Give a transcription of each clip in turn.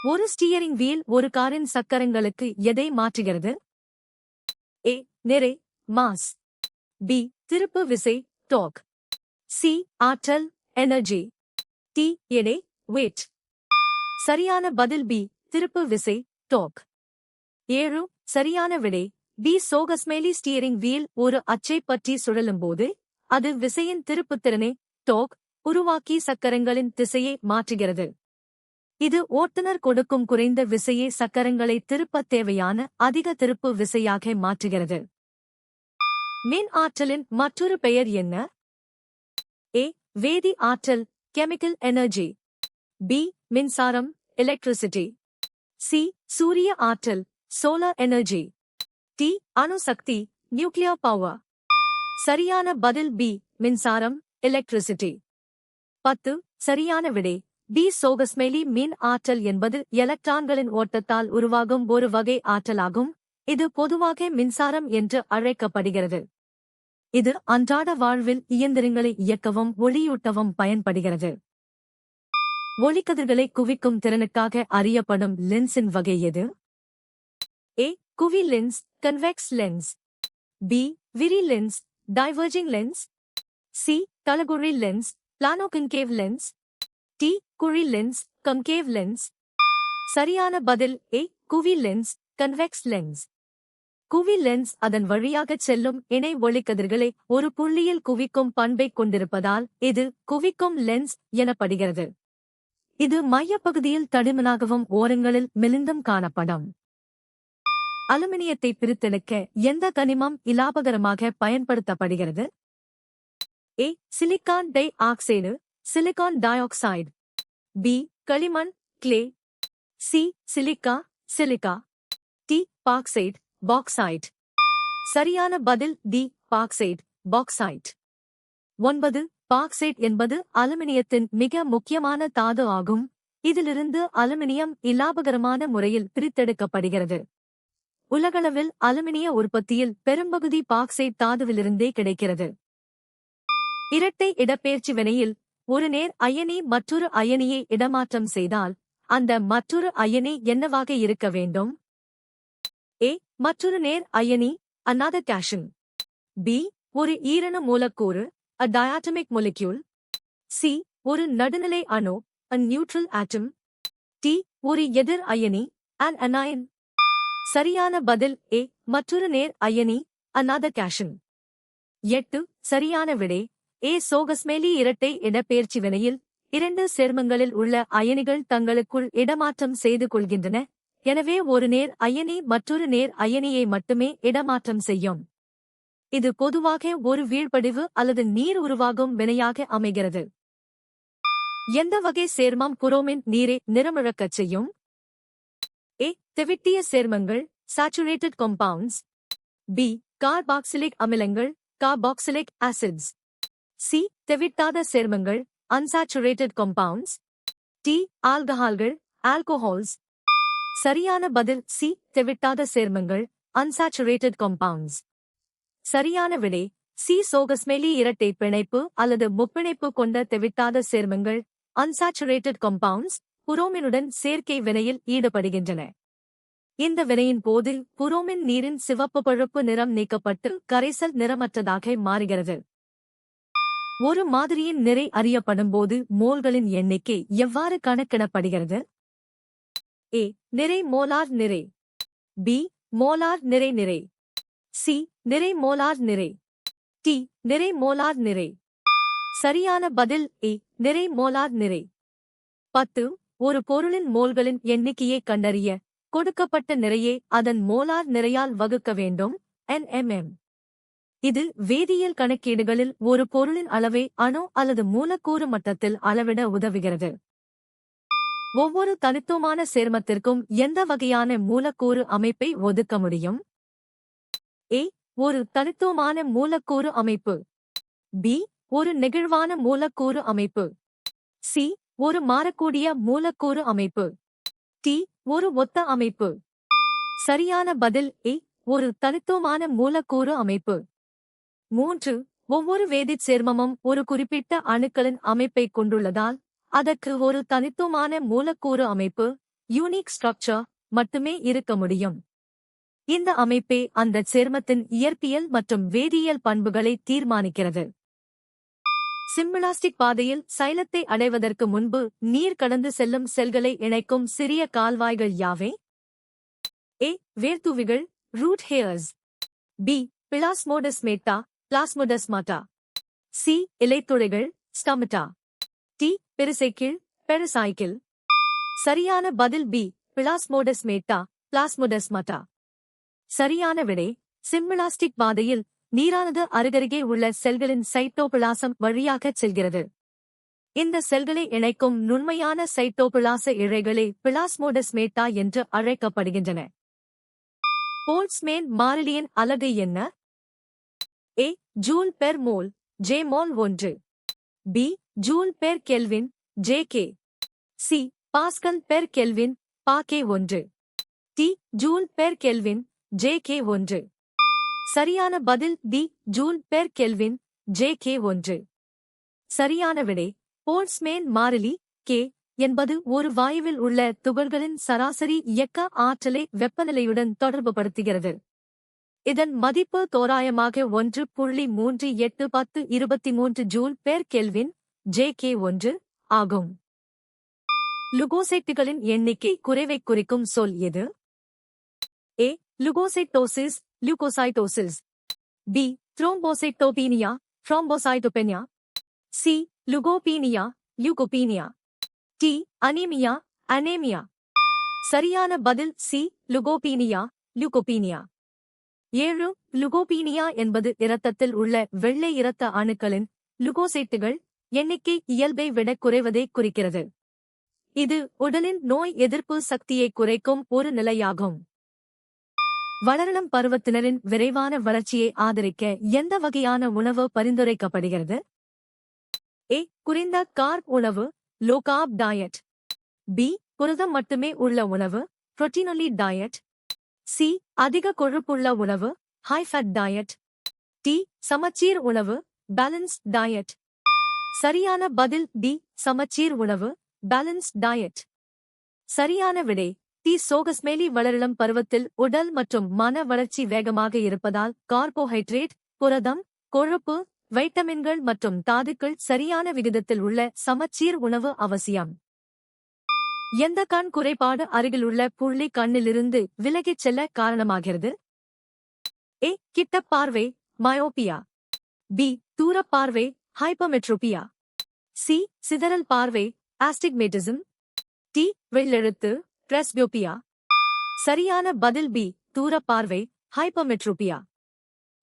ஒரு steering wheel ஒரு காரின் சக்கரங்களுக்கு எதை மாற்றுகிறது? ஏ. நிறை மாஸ். பி. திருப்பு விசை டார்க். சி. ஆற்றல் எனர்ஜி. டி. எடை வெயிட். சரியான பதில் பி. திருப்பு விசை டார்க். 7. சரியான விடை பி. சோகஸ்மேலி ஸ்டீயரிங் வீல் ஒரு அச்சை பற்றி சுழலும்போது அது விசையின் திருப்புத்திறனை டார்க் உருவாக்கி சக்கரங்களின் திசையை மாற்றுகிறது. இது ஓட்டுநர் கொடுக்கும் குறைந்த விசையே சக்கரங்களை திருப்பத் தேவையான அதிக திருப்பு விசையாக மாற்றுகிறது. மின் ஆற்றலின் மற்றொரு பெயர் என்ன? ஏ. வேதி ஆற்றல் கெமிக்கல் எனர்ஜி. பி. மின்சாரம் எலக்ட்ரிசிட்டி. சி. சூரிய ஆற்றல் சோலார் எனர்ஜி. டி. அணுசக்தி நியூக்ளியர் பவர். சரியான பதில் பி. மின்சாரம் எலக்ட்ரிசிட்டி. 10. சரியான விடை பி. சோகஸ்மேலி மின் ஆற்றல் என்பது எலக்ட்ரான்களின் ஓட்டத்தால் உருவாகும் ஒரு வகை ஆற்றலாகும். இது பொதுவாக மின்சாரம் என்று அழைக்கப்படுகிறது. இது அன்றாட வாழ்வில் இயந்திரங்களை இயக்கவும் ஒளியூட்டவும் பயன்படுகிறது. ஒளிக்கதிர்களை குவிக்கும் திறனுக்காக அறியப்படும் லென்ஸின் வகை எது? ஏ. குவி லென்ஸ் கன்வெக்ஸ் லென்ஸ். பி. விரி லென்ஸ் டைவர்ஜிங் லென்ஸ். சி. தலகுழி லென்ஸ் பிளானோகன்கேவ் லென்ஸ். டி. குழி லென்ஸ் கன்கேவ் லென்ஸ். சரியான பதில் ஏ. குவி லென்ஸ் கன்வெக்ஸ் லென்ஸ். குவி லென்ஸ் அதன் வழியாகச் செல்லும் இணை ஒளிக்கதிர்களை ஒரு புள்ளியில் குவிக்கும் பண்பைக் கொண்டிருப்பதால் இது குவிக்கும் லென்ஸ் எனப்படுகிறது. இது மையப்பகுதியில் தடிமனாகவும் ஓரங்களில் மெலிந்தும் காணப்படும். அலுமினியத்தை பிரித்தெடுக்க எந்த கனிமம் இலாபகரமாக பயன்படுத்தப்படுகிறது? A. Silicon dioxide silicon dioxide. B. களிமண் clay. C. Silica silica. D. Bauxite bauxite. சரியான பதில் டி. Bauxite bauxite. 9. பாக்சைட் என்பது அலுமினியத்தின் மிக முக்கியமான தாது ஆகும். இதிலிருந்து அலுமினியம் இலாபகரமான முறையில் பிரித்தெடுக்கப்படுகிறது. உலகளவில் அலுமினிய உற்பத்தியில் பெரும்பகுதி பாக்சைட் தாதுவிலிருந்தே கிடைக்கிறது. இரட்டை இடப்பெயர்ச்சி வினையில் ஒரு நேர் அயனி மற்றொரு அயனியை இடமாற்றம் செய்தால் அந்த மற்றொரு அயனி என்னவாக இருக்க வேண்டும்? ஏ. மற்றொரு நேர் அயனி another cation. பி. ஒரு ஈரணு மூலக்கூறு a diatomic molecule. சி. ஒரு நடுநிலை அணு a neutral atom. டி. ஒரு எதிர் அயனி an anion. சரியான பதில் ஏ. மற்றொரு நேர் அயனி another cation. 8. சரியான விடை ஏ. சோகஸ்மேலி இரட்டை இடப்பெயர்ச்சி வினையில் 2 சேர்மங்களில் உள்ள அயனிகள் தங்களுக்குள் இடமாற்றம் செய்து கொள்கின்றன. எனவே ஒரு நேர் அயனி மற்றொரு நேர் அயனியை மட்டுமே இடமாற்றம் செய்யும். இது பொதுவாக ஒரு வீழ்படிவு அல்லது நீர் உருவாகும் வினையாக அமைகிறது. எந்த வகை சேர்மம் புரோமின் நீரை நிறமிழக்கச் செய்யும்? ஏ. தெவிட்டிய சேர்மங்கள் saturated compounds. பி. கார்பாக்சிலிக் அமிலங்கள் கார்பாக்சிலிக் ஆசிட்ஸ். சி. தெவிட்டாத சேர்மங்கள் unsaturated compounds. டி. ஆல்கஹால்கள் ஆல்கோஹால்ஸ். சரியான பதில் சி. தெவிட்டாத சேர்மங்கள் unsaturated compounds. சரியான விடை சி. சோகஸ்மேலி இரட்டை பிணைப்பு அல்லது முப்பிணைப்பு கொண்ட தெவிட்டாத சேர்மங்கள் unsaturated compounds புரோமினுடன் சேர்க்கை வினையில் ஈடுபடுகின்றன. இந்த வினையின் போது புரோமின் நீரின் சிவப்பு பழுப்பு நிறம் நீக்கப்பட்டு கரைசல் நிறமற்றதாக மாறுகிறது. ஒரு மாதிரியின் நிறை அறியப்படும்போது மோல்களின் எண்ணிக்கை எவ்வாறு கணக்கிடப்படுகிறது? ஏ. நிறை மோலார் நிறை. பி. மோலார் நிறை நிறை. சி. நிறை மோலார் நிறை. டி. நிறை மோலார் நிறை. சரியான பதில் ஏ. நிறை மோலார் நிறை. 10. ஒரு பொருளின் மோல்களின் எண்ணிக்கையை கண்டறிய கொடுக்கப்பட்ட நிறையை அதன் மோலார் நிறையால் வகுக்க வேண்டும் nmm. இது வேதியியல் கணக்கீடுகளில் ஒரு பொருளின் அளவை அணு அல்லது மூலக்கூறு மட்டத்தில் அளவிட உதவுகிறது. ஒவ்வொரு தனித்துவமான சேர்மத்திற்கும் எந்த வகையான மூலக்கூறு அமைப்பை ஒதுக்க முடியும்? ஏ. ஒரு தனித்துவமான மூலக்கூறு அமைப்பு. பி. ஒரு நெகிழ்வான மூலக்கூறு அமைப்பு. சி. ஒரு மாறக்கூடிய மூலக்கூறு அமைப்பு. டி. ஒரு ஒத்த அமைப்பு. சரியான பதில் ஏ. ஒரு தனித்துவமான மூலக்கூறு அமைப்பு. 3. ஒவ்வொரு வேதிச் சேர்மமும் ஒரு குறிப்பிட்ட அணுக்களின் அமைப்பைக் கொண்டுள்ளதால் அதற்கு ஒரு தனித்துவமான மூலக்கூறு அமைப்பு யூனிக் ஸ்ட்ரக்சர் மட்டுமே இருக்க முடியும். இந்த அமைப்பே அந்த சேர்மத்தின் இயற்பியல் மற்றும் வேதியியல் பண்புகளை தீர்மானிக்கிறது. சிம்பிளாஸ்டிக் பாதையில் சைலத்தை அடைவதற்கு முன்பு நீர் கடந்து செல்லும் செல்களை இணைக்கும் சிறிய கால்வாய்கள் யாவை? A. வேர்த்துவிகள் root hairs. B. Plasmodesmata plasmodesmata. C. இலைத்துளைகள் ஸ்டமட்டா. T. Pericycle pericycle. சரியான பதில் B. Plasmodesmata plasmodesmata. சரியான விடை சிம்பிளாஸ்டிக் பாதையில் நீரானது அருகருகே உள்ள செல்களின் சைட்டோபிளாசம் வழியாகச் செல்கிறது. இந்த செல்களை இணைக்கும் நுண்மையான சைட்டோபிளாச இழைகளே பிளாஸ்மோடெஸ்மேட்டா என்று அழைக்கப்படுகின்றன. போல்ட்ஸ்மேன் மாறிலியின் அலகு என்ன? A. Joule per mole J mole 1. B. Joule per kelvin JK. C. Pascal per kelvin பாகே 1. T. Joule per kelvin JK 1. சரியான பதில் B. Joule per kelvin JK 1. சரியான விடை போல்ட்ஸ்மேன் மாறிலி K என்பது ஒரு வாயுவில் உள்ள துகள்களின் சராசரி இயக்க ஆற்றலை வெப்பநிலையுடன் தொடர்புபடுத்துகிறது. இதன் மதிப்பு தோராயமாக 1.381023 ஜூல் பெர் கெல்வின் JK 1 ஆகும். லுகோசைட்டுகளின் எண்ணிக்கை குறைவைக் குறிக்கும் சொல் எது? A. Leukocytosis leukocytosis. B. Thrombocytopenia thrombocytopenia. C. Leukopenia leukopenia. T. Anaemia anaemia. சரியான பதில் C. Leukopenia leukopenia. 7. லுகோபீனியா என்பது இரத்தத்தில் உள்ள வெள்ளை இரத்த அணுக்களின் லுகோசைட்டுகள் எண்ணிக்கை இயல்பை விட குறைவதை குறிக்கிறது. இது உடலின் நோய் எதிர்ப்பு சக்தியை குறைக்கும் ஒரு நிலையாகும். வளரிளம் பருவத்தினரின் விரைவான வளர்ச்சியை ஆதரிக்க எந்த வகையான உணவு பரிந்துரைக்கப்படுகிறது? A. குறைந்த கார்ப் உணவு லோ கார்ப் டயட். B. புரதம் மட்டுமே உள்ள உணவு புரோட்டீனொன்லி டயட். C. அதிக கொழுப்புள்ள உணவு ஹை ஃபேட் டயட். T. சமச்சீர் உணவு பேலன்ஸ்ட் டயட். சரியான பதில் B. சமச்சீர் உணவு பேலன்ஸ்ட் டயட். சரியான விடை டி. சோகஸ்மேலி வளரிளம் பருவத்தில் உடல் மற்றும் மன வளர்ச்சி வேகமாக இருப்பதால் கார்போஹைட்ரேட் புரதம் கொழுப்பு வைட்டமின்கள் மற்றும் தாதுக்கள் சரியான விகிதத்தில் உள்ள சமச்சீர் உணவு அவசியம். எந்த கண் குறைபாடு அருகிலுள்ள புள்ளி கண்ணிலிருந்து விலகிச் செல்ல காரணமாகிறது? A. கிட்டப் பார்வை மயோபியா. B. தூரப் பார்வை ஹைப்பர்மெட்ரோபியா. C. சிதறல் பார்வை ஆஸ்டிக்மேட்டிசம். T. வெள்ளெழுத்து பிரஸ்பியோபியா. சரியான பதில் B. தூரப் பார்வை ஹைப்பர்மெட்ரோபியா.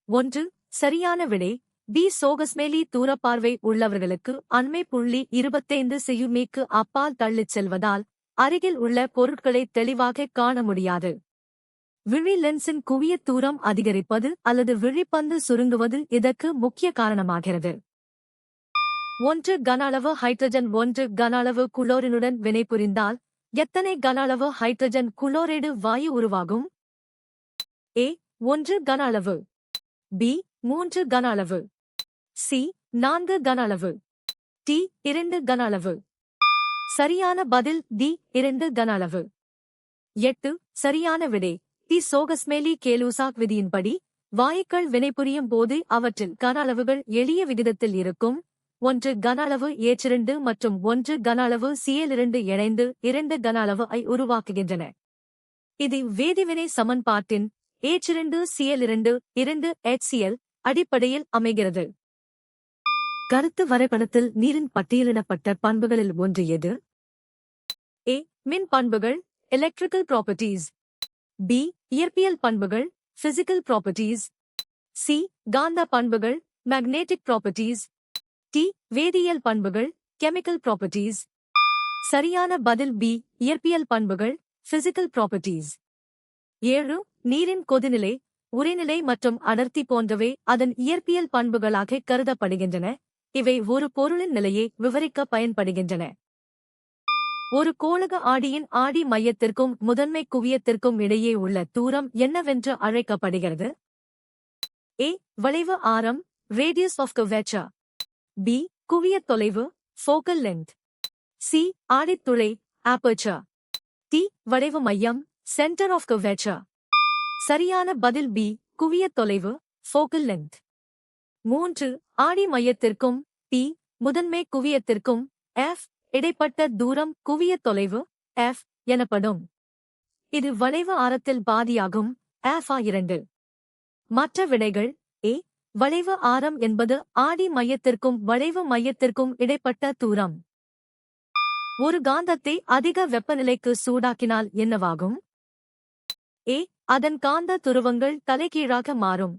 1. சரியான விடை B. சோகஸ்மேலி தூரப்பார்வை உள்ளவர்களுக்கு அண்மை புள்ளி 25 செயுமிக்கு அப்பால் தள்ளிச் செல்வதால் அருகில் உள்ள பொருட்களை தெளிவாக காண முடியாது. விழி லென்ஸின் குவியத் தூரம் அதிகரிப்பது அல்லது விழிப்பந்து சுருங்குவது இதற்கு முக்கிய காரணமாகிறது. 1 கன அளவு ஹைட்ரஜன் 1 கன அளவு குளோரினுடன் வினைபுரிந்தால் எத்தனை கன அளவு ஹைட்ரஜன் குளோரைடு வாயு உருவாகும்? A. 1 கன அளவு. B. 3 கன அளவு. C. 4 கன அளவு. T. 2 கன அளவு. சரியான பதில் D. 2 கன அளவு. 8. சரியான விடை டி. சோகஸ்மேலி கேலூசாக் விதியின்படி வாயுக்கள் வினைபுரியும் போது அவற்றில் கன அளவுகள் எளிய விகிதத்தில் இருக்கும். 1 கன அளவு H2 மற்றும் 1 கன அளவு Cl2 இணைந்து 2 கன அளவு ஐ உருவாக்குகின்றன. இது வேதிவினை சமன்பாட்டின் H2Cl2 2 HCl அடிப்படையில் அமைகிறது. கருத்து வரைபடத்தில் நீரின் பட்டியலிடப்பட்ட பண்புகளில் ஒன்று எது? A. மின் பண்புகள் எலக்ட்ரிக்கல் ப்ராப்பர்ட்டீஸ். B. இயற்பியல் பண்புகள் பிசிக்கல் ப்ராப்பர்ட்டீஸ். C. காந்த பண்புகள் மேக்னெட்டிக் ப்ராப்பர்ட்டீஸ். T. வேதியியல் பண்புகள் கெமிக்கல் ப்ராப்பர்ட்டீஸ். சரியான பதில் B. இயற்பியல் பண்புகள் பிசிக்கல் ப்ராப்பர்ட்டீஸ். 7. நீரின் கொதிநிலை உறைநிலை மற்றும் அடர்த்தி போன்றவை அதன் இயற்பியல் பண்புகளாக கருதப்படுகின்றன. இவை ஒரு பொருளின் நிலையை விவரிக்க பயன்படுகின்றன. ஒரு கோளக ஆடியின் ஆடி மையத்திற்கும் முதன்மை குவியத்திற்கும் இடையே உள்ள தூரம் என்னவென்று அழைக்கப்படுகிறது? A. வளைவு ஆரம் ரேடியஸ் ஆஃப் கர்வேச்சர். B. குவியத் தொலைவு ஃபோக்கல் லென்த். C. ஆடித்துளை ஆபர்ச்சர். டி. வளைவு மையம், சென்டர் ஆஃப் கர்வேச்சர். சரியான பதில் பி. குவியத் தொலைவு, ஃபோக்கல் லென்த். 3. ஆடி மையத்திற்கும் டி. முதன்மை குவியத்திற்கும் F இடைப்பட்ட தூரம் குவியத் தொலைவு F எனப்படும். இது வளைவு ஆரத்தில் பாதியாகும் F2. மற்ற விடைகள் ஏ. வளைவு ஆரம் என்பது ஆடி மையத்திற்கும் வளைவு மையத்திற்கும் இடைப்பட்ட தூரம். ஒரு காந்தத்தை அதிக வெப்பநிலைக்கு சூடாக்கினால் என்னவாகும்? ஏ. அதன் காந்த துருவங்கள் தலைகீழாக மாறும்.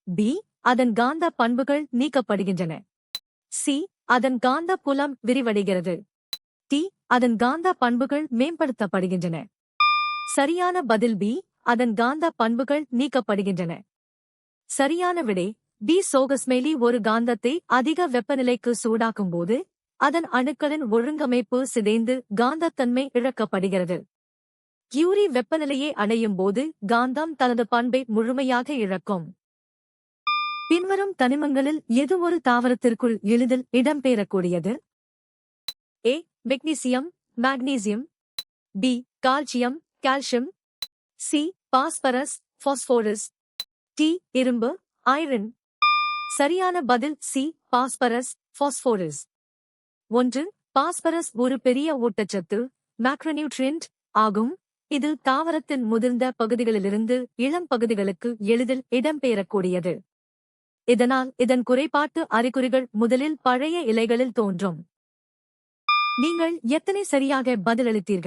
பி. அதன் காந்த பண்புகள் நீக்கப்படுகின்றன. சி. அதன் காந்த புலம் விரிவடைகிறது. டி. அதன் காந்த பண்புகள் மேம்படுத்தப்படுகின்றன. சரியான பதில் பி. அதன் காந்த பண்புகள் நீக்கப்படுகின்றன. சரியான விடை பி. சோகஸ்மெலி ஒரு காந்தத்தை அதிக வெப்பநிலைக்கு சூடாக்கும்போது அதன் அணுக்களின் ஒழுங்கமைப்பு சிதைந்து காந்தத்தன்மை இழக்கப்படுகிறது. கியூரி வெப்பநிலையை அடையும் போது காந்தம் தனது பண்பை முழுமையாக இழக்கும். பின்வரும் தனிமங்களில் எது ஒரு தாவரத்திற்குள் எளிதில் இடம்பெறக்கூடியது? A. Magnesium, magnesium. B. Calcium, calcium. C. Phosphorus, phosphorus. D. இரும்பு, ஐரன். சரியான பதில் சி. Phosphorus, phosphorous. 1. பாஸ்பரஸ் ஒரு பெரிய ஊட்டச்சத்து மேக்ரோநியூட்ரியன்ட் ஆகும். இது தாவரத்தின் முதிர்ந்த பகுதிகளிலிருந்து இளம் பகுதிகளுக்கு எளிதில் இடம்பெறக்கூடியது. இதனால் இதன் குறைபாட்டு அறிகுறிகள் முதலில் பழைய இலைகளில் தோன்றும். நீங்கள் எத்தனை சரியாக பதிலளித்தீர்கள்?